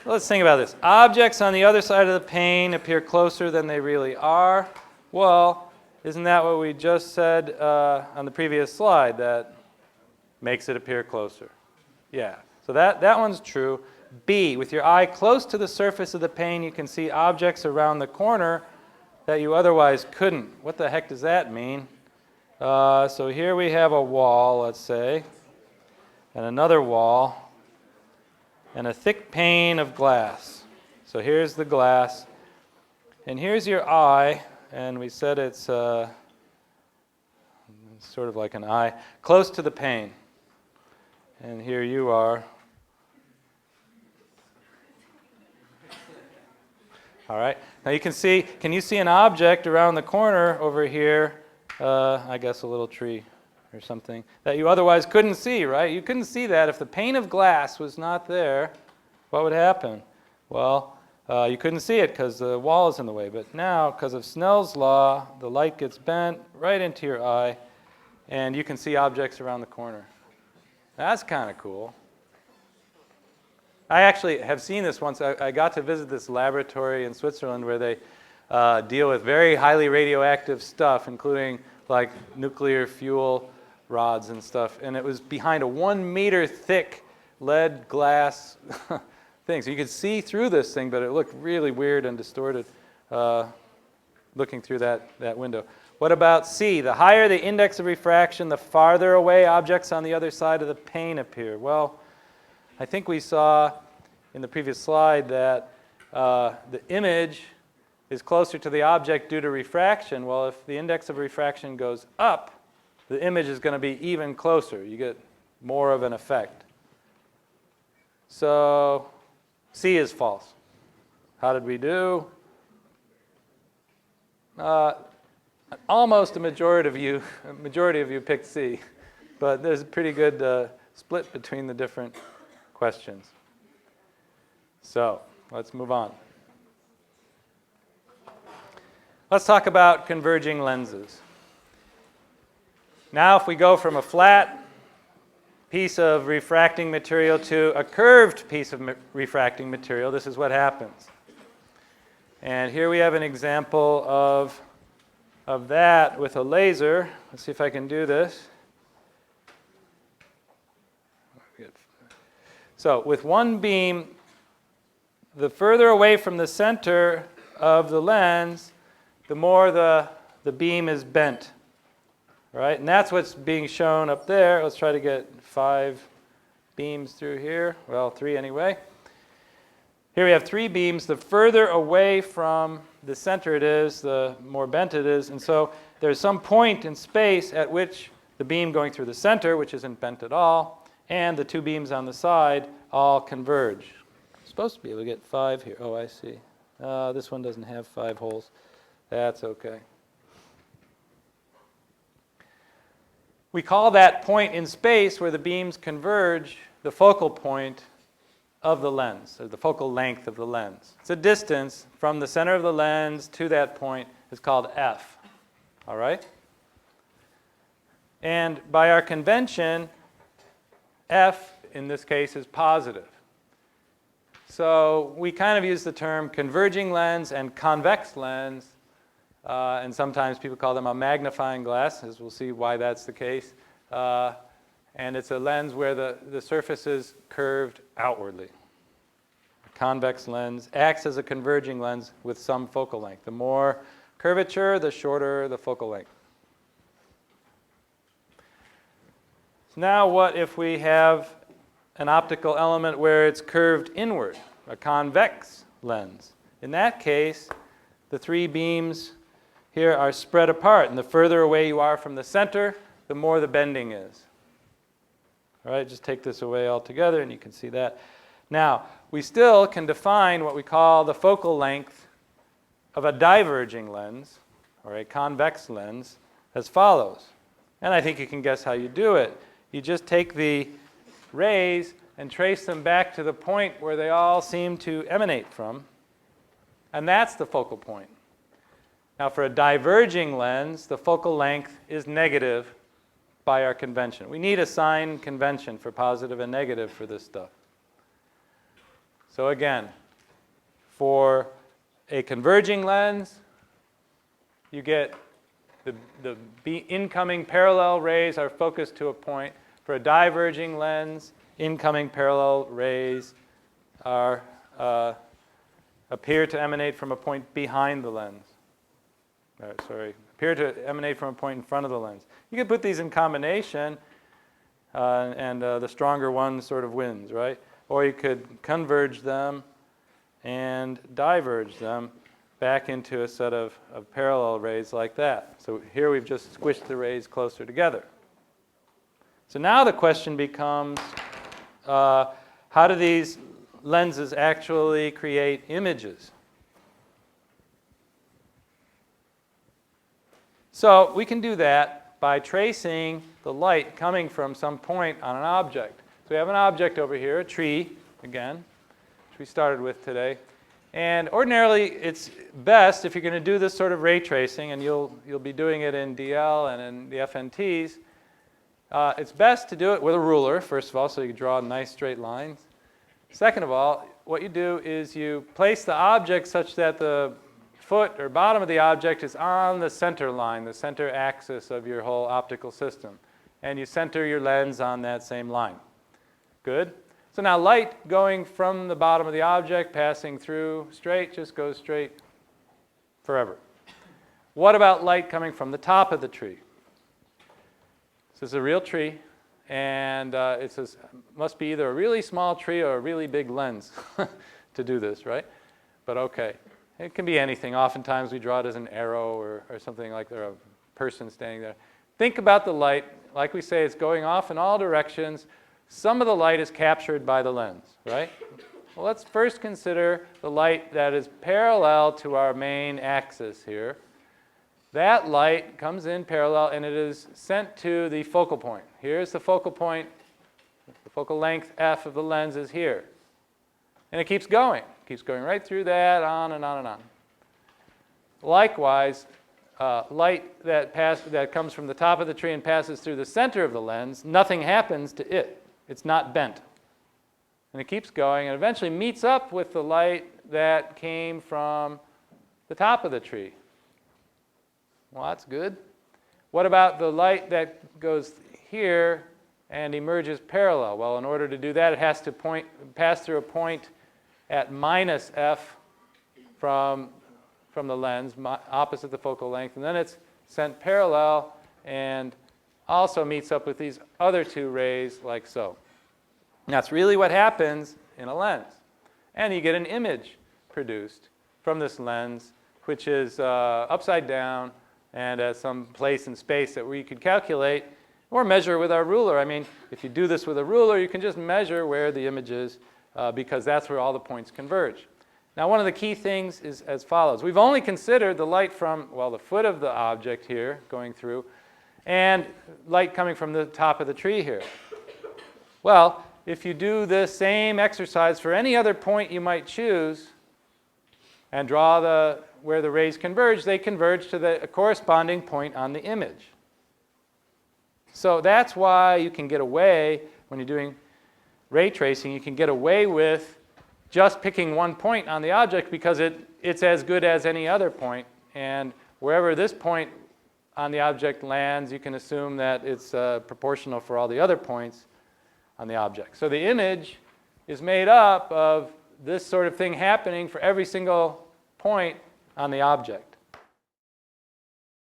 Let's think about this. Objects on the other side of the pane appear closer than they really are. Well, isn't that what we just said on the previous slide, that makes it appear closer? Yeah, so that one's true. B, with your eye close to the surface of the pane, you can see objects around the corner that you otherwise couldn't. What the heck does that mean? So here we have a wall, let's say, and another wall, and a thick pane of glass. So here's the glass, and here's your eye, and we said it's sort of like an eye, close to the pane. And here you are. All right. Now you can you see an object around the corner over here, I guess a little tree or something, that you otherwise couldn't see, right? You couldn't see that. If the pane of glass was not there, what would happen? Well, you couldn't see it because the wall is in the way. But now, because of Snell's law, the light gets bent right into your eye, and you can see objects around the corner. That's kind of cool. I actually have seen this once. I got to visit this laboratory in Switzerland where they deal with very highly radioactive stuff, including like nuclear fuel rods and stuff. And it was behind a 1 meter thick lead glass thing. So you could see through this thing, but it looked really weird and distorted looking through that window. What about C? The higher the index of refraction, the farther away objects on the other side of the pane appear. Well, I think we saw in the previous slide that the image is closer to the object due to refraction. Well, if the index of refraction goes up, the image is going to be even closer. You get more of an effect. So C is false. How did we do? Almost a majority of you picked C, but there's a pretty good split between the different questions. So let's move on. Let's talk about converging lenses. Now if we go from a flat piece of refracting material to a curved piece of refracting material, this is what happens. And here we have an example of that with a laser. Let's see if I can do this. So with one beam, the further away from the center of the lens, the more the beam is bent. Right? And that's what's being shown up there. Let's try to get 5 beams through here. Well, 3 anyway. Here we have 3 beams. The further away from the center it is, the more bent it is. And so there's some point in space at which the beam going through the center, which isn't bent at all, and the 2 beams on the side all converge. I'm supposed to be able to get 5 here. Oh, I see. This one doesn't have 5 holes. That's okay. We call that point in space where the beams converge the focal point of the lens, or the focal length of the lens. It's a distance from the center of the lens to that point. Is called f. All right? And by our convention, f in this case is positive. So we kind of use the term converging lens and convex lens, and sometimes people call them a magnifying glass, as we'll see why that's the case. And it's a lens where the surface is curved outwardly. A convex lens acts as a converging lens with some focal length. The more curvature, the shorter the focal length. So now what if we have an optical element where it's curved inward, a convex lens? In that case, the 3 beams here are spread apart, and the further away you are from the center, the more the bending is. All right, just take this away altogether, and you can see that. Now, we still can define what we call the focal length of a diverging lens, or a convex lens, as follows. And I think you can guess how you do it. You just take the rays and trace them back to the point where they all seem to emanate from, and that's the focal point. Now, for a diverging lens, the focal length is negative by our convention. We need a sign convention for positive and negative for this stuff. So again, for a converging lens, you get the incoming parallel rays are focused to a point. For a diverging lens, incoming parallel rays are appear to emanate from a point behind the lens. Appear to emanate from a point in front of the lens. You can put these in combination, and the stronger one sort of wins, right? Or you could converge them and diverge them back into a set of parallel rays like that. So here we've just squished the rays closer together. So now the question becomes, how do these lenses actually create images? So we can do that by tracing the light coming from some point on an object. So we have an object over here, a tree, again, which we started with today. And ordinarily, it's best if you're going to do this sort of ray tracing, and you'll be doing it in DL and in the FNTs, it's best to do it with a ruler, first of all, so you can draw nice straight lines. Second of all, what you do is you place the object such that the foot or bottom of the object is on the center line, the center axis of your whole optical system. And you center your lens on that same line. Good? So now light going from the bottom of the object, passing through straight, just goes straight forever. What about light coming from the top of the tree? This is a real tree, and it must be either a really small tree or a really big lens to do this, right? But okay. It can be anything. Oftentimes we draw it as an arrow or something like there, a person standing there. Think about the light. Like we say, it's going off in all directions. Some of the light is captured by the lens, right? Well, let's first consider the light that is parallel to our main axis here. That light comes in parallel, and it is sent to the focal point. Here's the focal point. The focal length f of the lens is here. And it keeps going. It keeps going right through that, on and on and on. Likewise, light that comes from the top of the tree and passes through the center of the lens, nothing happens to it. It's not bent. And it keeps going and eventually meets up with the light that came from the top of the tree. Well, that's good. What about the light that goes here and emerges parallel? Well, in order to do that, it has to pass through a point at minus f from the lens, opposite the focal length, and then it's sent parallel and also meets up with these other two rays like so. And that's really what happens in a lens. And you get an image produced from this lens, which is upside down and at some place in space that we could calculate or measure with our ruler. I mean, if you do this with a ruler, you can just measure where the image is because that's where all the points converge. Now, one of the key things is as follows. We've only considered the light from, well, the foot of the object here going through and light coming from the top of the tree here. Well, if you do the same exercise for any other point you might choose and draw where the rays converge, they converge to the corresponding point on the image. So that's why you can get away, when you're doing ray tracing, you can get away with just picking one point on the object because it's as good as any other point. And wherever this point on the object lands, you can assume that it's proportional for all the other points on the object. So the image is made up of this sort of thing happening for every single point on the object.